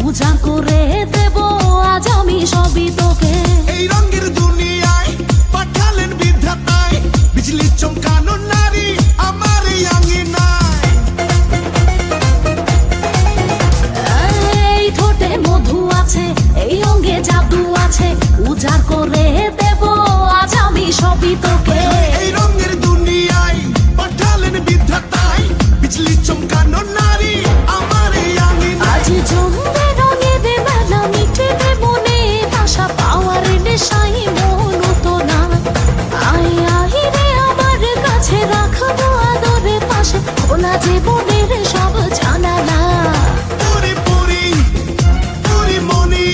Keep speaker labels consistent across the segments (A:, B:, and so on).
A: উজাড় করে দেব আজ আমি সবই তোকে।
B: এই রঙের দুনিয়ায় পাঠালেন বিধাতায়, বিজলি চমকানো নারী আমার এই আঙিনায়।
A: এই ঠোঁটে মধু আছে, এই অঙ্গে জাদু আছে, উজাড় করে দেব আজ আমি সবই তোকে।
B: এই রঙের দুনিয়ায় পাঠালেন বিধাতায়, বিজলি চমকানো নারী আমার এই আঙিনায়।
A: আজ জমবে রঙের মেলা, মিটবে মনে আশা, পাওয়ার নেশায় মন তো না। আয় আয় রে আমার কাছে, রাখবো আদরে পাশে, খোলা জীবনের সব জানালা।
B: পুরি পুরি পুরি মনি,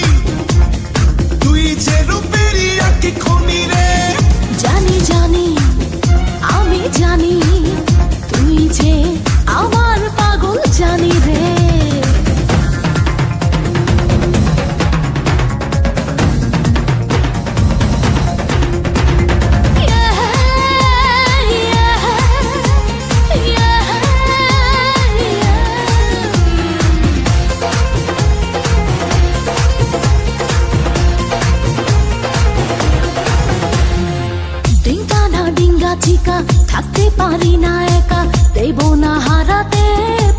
B: তুই যে রূপেরই আঁকি খনি রে।
A: জানি জানি আমি জানি, তুই যে আমার পাগল জানি রে। ডিঙ্গা না ডিঙ্গা চিকা, থাকতে পারি না একা, দেব না হারাতে,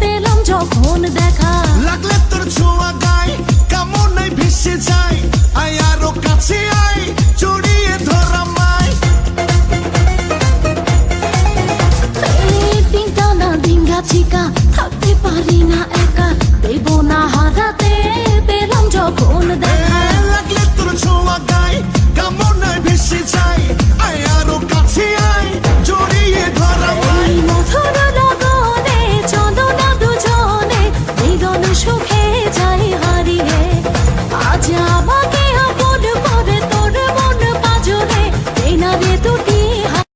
A: পেলাম যখন দেখা।
B: লাগলে তোর ছোঁয়া গায়, কামনায় ভেসে যায়।